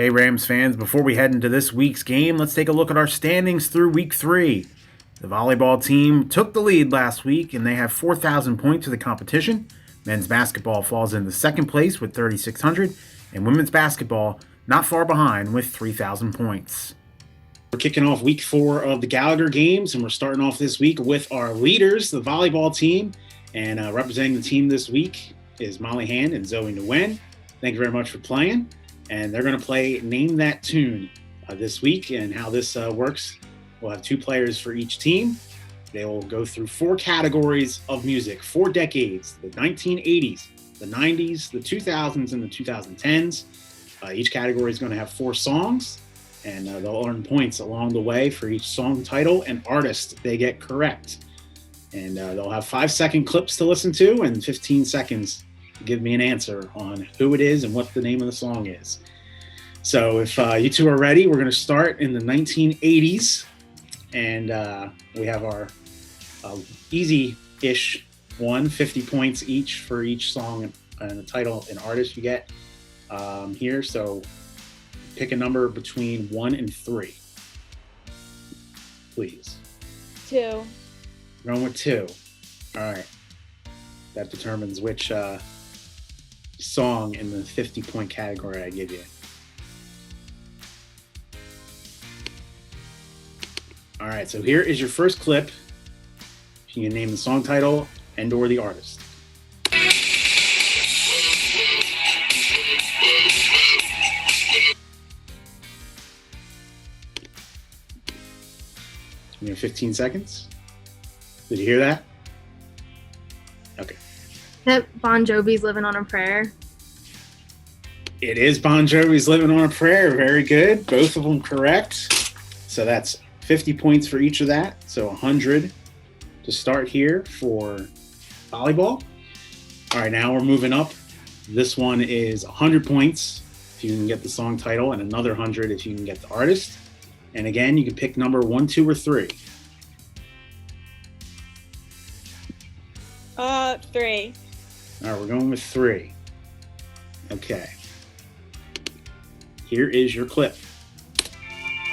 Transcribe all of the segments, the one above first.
Hey Rams fans, before we head into this week's game, let's take a look at our standings through week 3. The volleyball team took the lead last week and they have 4,000 points for the competition. Men's basketball falls into second place with 3,600, and women's basketball not far behind with 3,000 points. We're kicking off week 4 of the Gallagher Games, and we're starting off this week with our leaders, the volleyball team. And representing the team this week is Hand and Zoe Nguyen. Thank you very much for playing. And they're going to play Name That Tune this week. And how this works, we'll have 2 players for each team. They will go through 4 categories of music, 4 decades, the 1980s, the 90s, the 2000s, and the 2010s. Each category is going to have 4 songs, and they'll earn points along the way for each song title and artist they get correct. And they'll have 5-second clips to listen to and 15 seconds give me an answer on who it is and what the name of the song is. So if you 2 are ready, we're going to start in the 1980s, and we have our easy-ish one, 50 points each for each song and the title and artist you get here. So pick a number between 1 and 3, please. 2. Going with 2. All right. That determines which song in the 50-point category I give you. All right, so here is your first clip. You can name the song title and or the artist. You have 15 seconds. Did you hear that? Okay. That Bon Jovi's Living on a Prayer. It is Bon Jovi's Living on a Prayer. Very good. Both of them correct. So that's 50 points for each of that. So 100 to start here for volleyball. All right, now we're moving up. This one is 100 points if you can get the song title, and another 100 if you can get the artist. And again, you can pick number 1, 2, or 3. 3. All right, we're going with 3. Okay. Here is your clip.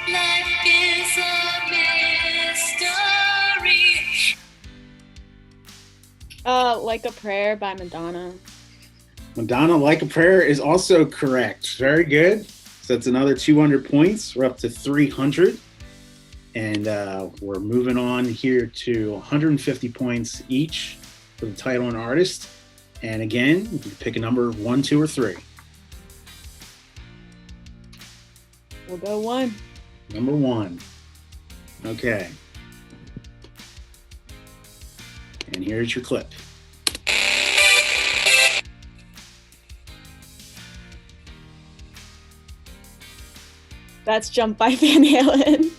Life is a mystery. Like a Prayer by Madonna. Madonna, Like a Prayer is also correct. Very good. So that's another 200 points. We're up to 300. And we're moving on here to 150 points each for the title and artist. And again, you can pick a number 1, 2, or 3. We'll go 1. Number 1. Okay. And here's your clip. That's Jump by Van Halen.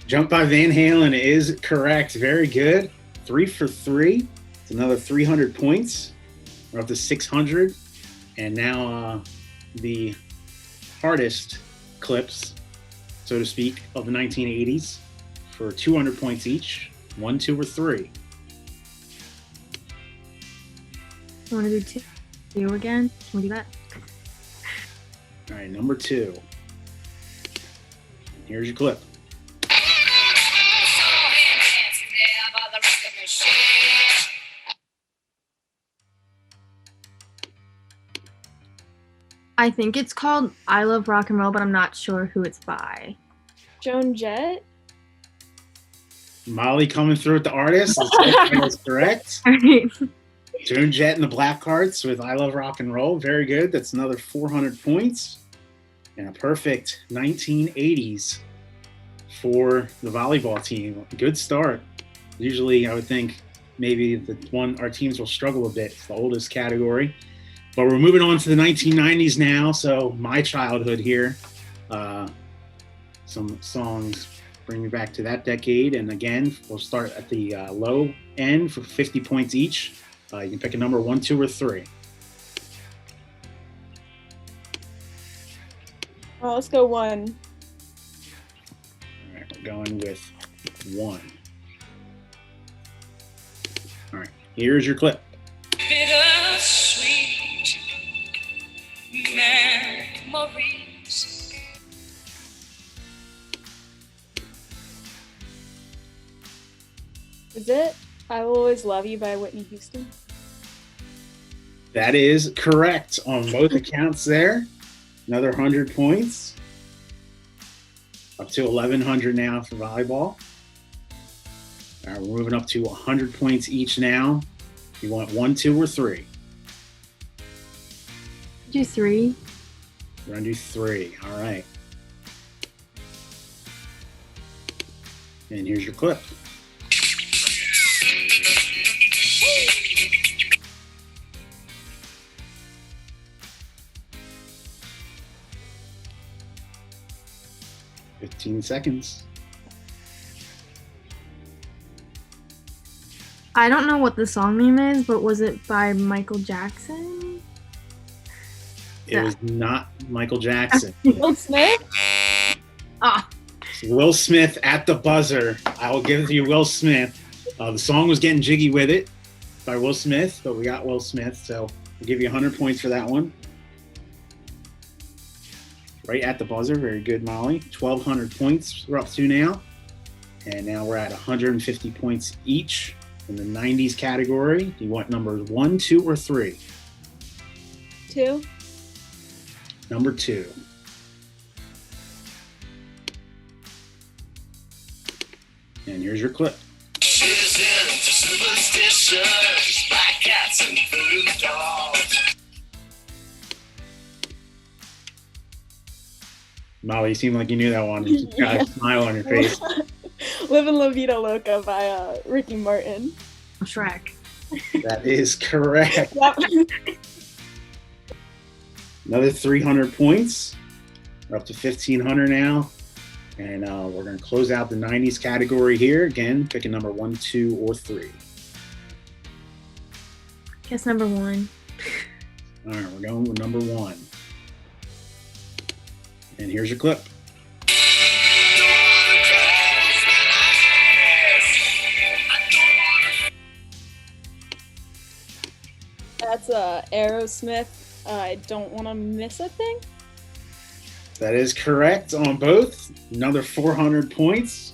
Jump by Van Halen is correct. Very good. 3 for 3. It's another 300 points. We're up to 600. And now the hardest clips, so to speak, of the 1980s for 200 points each. 1, 2, or 3. You want to do 2 again? Can we do that? All right, number 2. Here's your clip. I think it's called I Love Rock and Roll, but I'm not sure who it's by. Joan Jett? Molly coming through with the artist. That's correct. All right. Joan Jett and the Blackhearts with I Love Rock and Roll. Very good. That's another 400 points. And a perfect 1980s for the volleyball team. Good start. Usually I would think maybe the one our teams will struggle a bit. It's the oldest category. But we're moving on to the 1990s now. So my childhood here. Some songs bring me back to that decade. And again, we'll start at the low end for 50 points each. You can pick a number 1, 2, or 3. Well, let's go 1. All right, we're going with 1. All right, here's your clip. Bittersweet memories Is it I Will Always Love You by Whitney Houston? That is correct on both accounts there. Another 100 points. Up to 1,100 now for volleyball. All right, we're moving up to 100 points each now. You want 1, 2, or 3? Do 3. We're going to do 3. All right. And here's your clip. "15 seconds." I don't know what the song name is, but was it by Michael Jackson? It was not Michael Jackson. Will Smith? Ah, Will Smith at the buzzer. I will give it to you, Will Smith. The song was Getting Jiggy With It by Will Smith, but we got Will Smith, so we'll give you 100 points for that one. Right at the buzzer. Very good, Molly. 1,200 points we're up to now. And now we're at 150 points each in the 90s category. Do you want numbers 1, 2, or 3? 2. Number 2. And here's your clip. She's into superstitions, black cats and voodoo dolls. Molly, you seem like you knew that one. You got a smile on your face. Livin' La Vida Loca by Ricky Martin. Shrek. That is correct. Yep. Another 300 points. We're up to 1,500 now. And we're going to close out the 90s category here. Again, pick a number 1, 2, or 3. Guess number 1. All right, we're going with number 1. And here's your clip. That's Aerosmith. I Don't Want to Miss a Thing. That is correct on both. Another 400 points.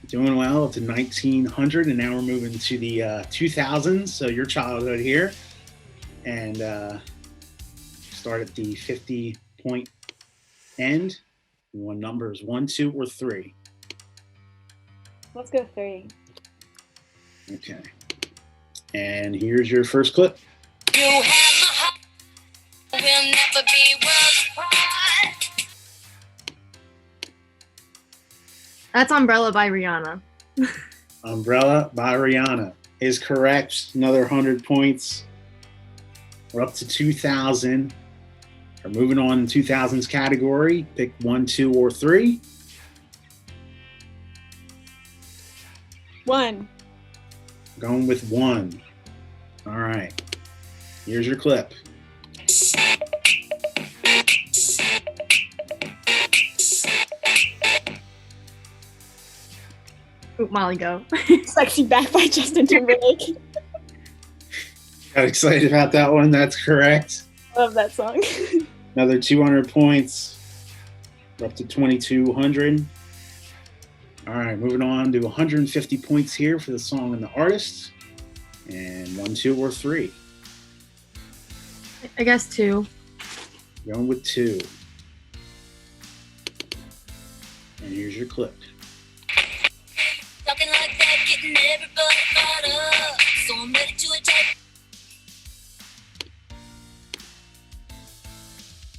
Doing well up to 1,900, and now we're moving to the 2000s, so your childhood here. And start at the 50-point end. You want numbers 1, 2, or 3? Let's go 3. Okay. And here's your first clip. You have my heart, we'll never be worlds apart. That's Umbrella by Rihanna. Umbrella by Rihanna is correct. Another 100 points. We're up to 2,000. We're moving on to 2000s category. Pick 1, 2, or 3. 1. Going with 1. All right. Here's your clip. Oop, Molly, go. Sexy Back by Justin Timberlake. Got excited about that one. That's correct. Love that song. Another 200 points. We're up to 2,200. All right, moving on to 150 points here for the song and the artist. And 1, 2, or 3. I guess 2. Going with 2. And here's your clip. Talking like that, getting everybody fired up. So I'm ready to attack.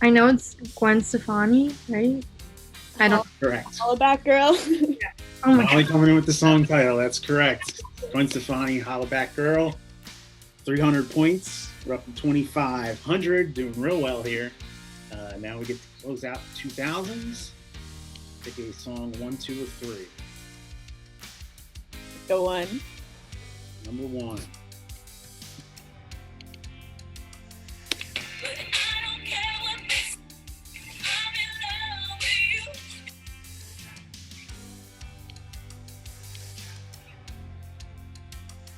I know it's Gwen Stefani, right? I don't. Correct. Holla Back Girl. Oh my Molly god. coming in with the song title. That's correct. Gwen Stefani, Holla Back Girl. 300 points. We're up to 2,500. Doing real well here. Now we get to close out the 2000s. Pick a song 1, 2, or 3. Go 1. Number 1. But I don't care what they say. I'm in love with you.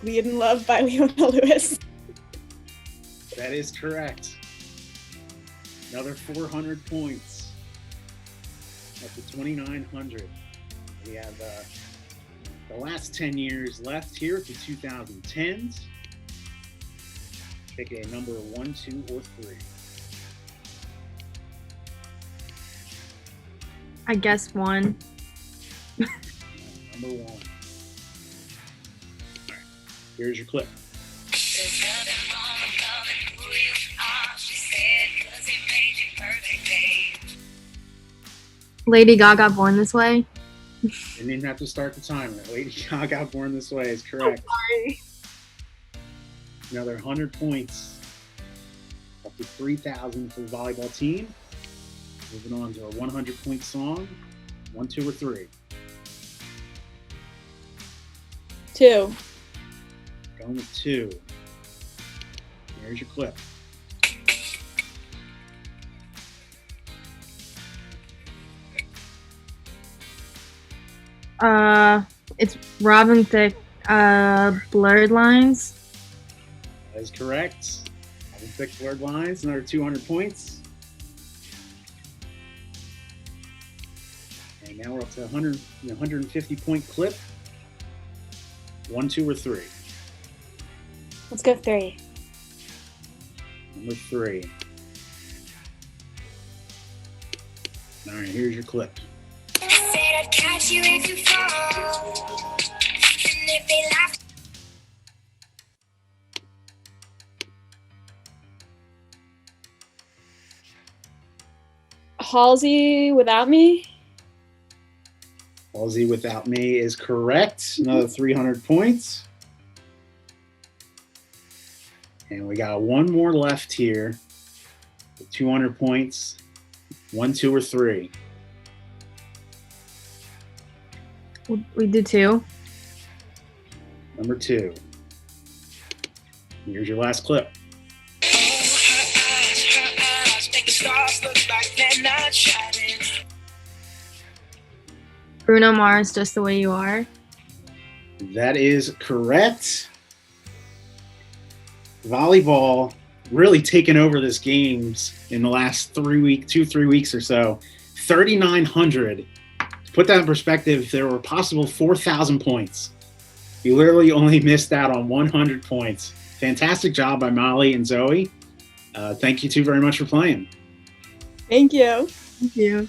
Bleed in Love by Leona Lewis. That is correct. Another 400 points. Up to 2,900. We have The last 10 years left here to 2010s. Pick a number 1, 2, or 3. I guess 1. Number 1. All right, here's your clip. There's nothing wrong with loving who you are, she said, 'cause it made you perfect, babe. Lady Gaga, Born This Way. Didn't even have to start the timer. Lady Gaga, Born This Way is correct. Sorry. Another 100 points. Up to 3,000 for the volleyball team. Moving on to a 100-point song. 1, 2, or 3. 2. Going with 2. Here's your clip. It's Robin Thicke, Blurred Lines. That is correct. Having thick blurred lines, another 200 points. And now we're up to 150-point clip. 1, 2, or 3. Let's go 3. Number 3. All right, here's your clip. I said I'd catch you if you fall. And if they laugh, Halsey Without Me. Halsey Without Me is correct. Another 300 points. And we got one more left here. With 200 points. 1, 2, or 3. We do 2. Number 2. Here's your last clip. her eyes make the stars look like they're not shining. Bruno Mars, Just the Way You Are. That is correct. Volleyball really taken over this games in the last 3 weeks or so. 3,900. To put that in perspective, there were possible 4,000 points. You literally only missed out on 100 points. Fantastic job by Molly and Zoe. Thank you two very much for playing. Thank you. Thank you.